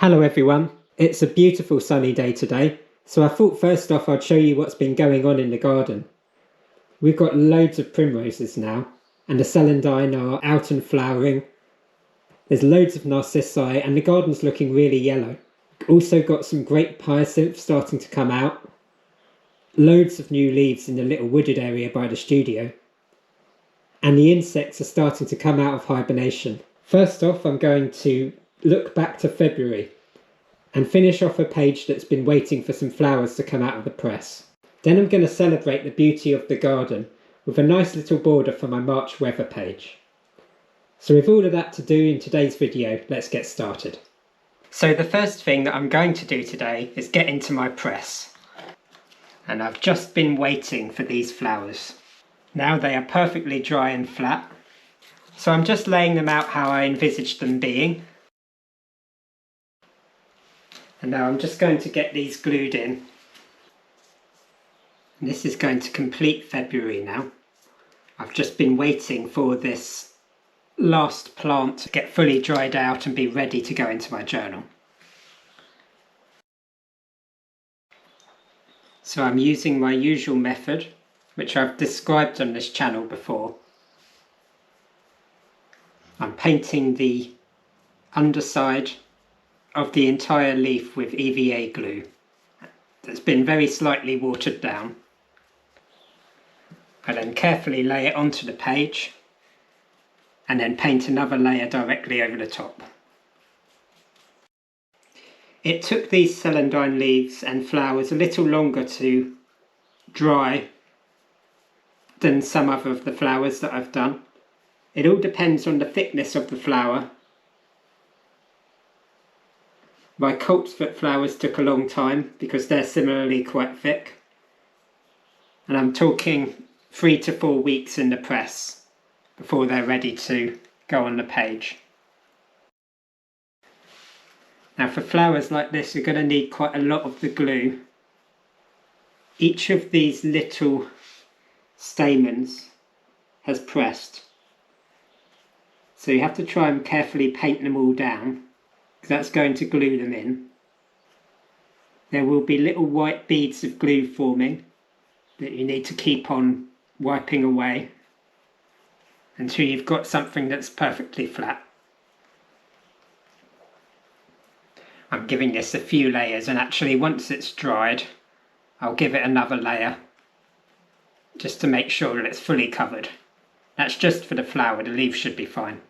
Hello everyone, it's a beautiful sunny day today, so I thought first off I'd show you what's been going on in the garden. We've got loads of primroses now, and the celandine are out and flowering. There's loads of narcissi and the garden's looking really yellow. Also got some great hyacinths starting to come out. Loads of new leaves in the little wooded area by the studio. And the insects are starting to come out of hibernation. First off, I'm going to look back to February and finish off a page that's been waiting for some flowers to come out of the press. Then I'm going to celebrate the beauty of the garden with a nice little border for my March weather page. So with all of that to do in today's video, let's get started. So the first thing that I'm going to do today is get into my press. And I've just been waiting for these flowers. Now they are perfectly dry and flat. So I'm just laying them out how I envisaged them being. And now I'm just going to get these glued in. And this is going to complete February now. I've just been waiting for this last plant to get fully dried out and be ready to go into my journal. So I'm using my usual method, which I've described on this channel before. I'm painting the underside of the entire leaf with EVA glue that's been very slightly watered down. I then carefully lay it onto the page and then paint another layer directly over the top. It took these celandine leaves and flowers a little longer to dry than some other of the flowers that I've done. It all depends on the thickness of the flower. My coltsfoot flowers took a long time because they're similarly quite thick. And I'm talking 3 to 4 weeks in the press before they're ready to go on the page. Now for flowers like this, you're going to need quite a lot of the glue. Each of these little stamens has pressed. So you have to try and carefully paint them all down, because that's going to glue them in. There will be little white beads of glue forming that you need to keep on wiping away until you've got something that's perfectly flat. I'm giving this a few layers, and actually once it's dried I'll give it another layer just to make sure that it's fully covered. That's just for the flower, the leaves should be fine.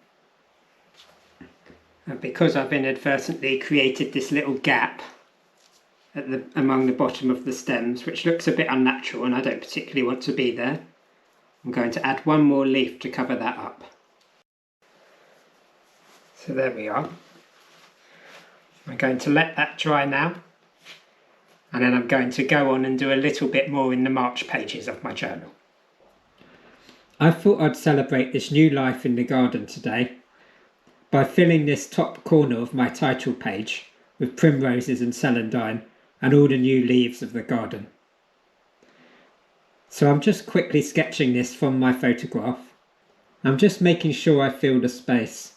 And because I've inadvertently created this little gap among the bottom of the stems, which looks a bit unnatural and I don't particularly want to be there, I'm going to add one more leaf to cover that up. So there we are. I'm going to let that dry now, and then I'm going to go on and do a little bit more in the March pages of my journal. I thought I'd celebrate this new life in the garden today by filling this top corner of my title page with primroses and celandine and all the new leaves of the garden. So I'm just quickly sketching this from my photograph. I'm just making sure I fill the space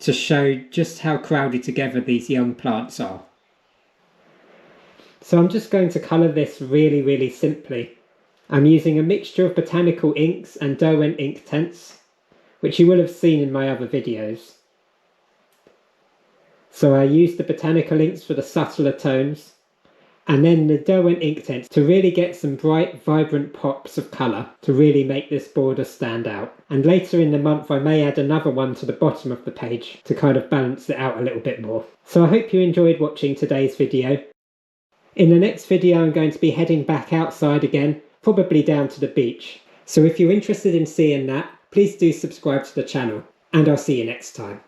to show just how crowded together these young plants are. So I'm just going to colour this really simply. I'm using a mixture of botanical inks and Derwent ink tints, which you will have seen in my other videos. So I used the botanical inks for the subtler tones, and then the Derwent ink tints to really get some bright, vibrant pops of colour to really make this border stand out. And later in the month I may add another one to the bottom of the page to kind of balance it out a little bit more. So I hope you enjoyed watching today's video. In the next video I'm going to be heading back outside again, probably down to the beach. So if you're interested in seeing that, please do subscribe to the channel, and I'll see you next time.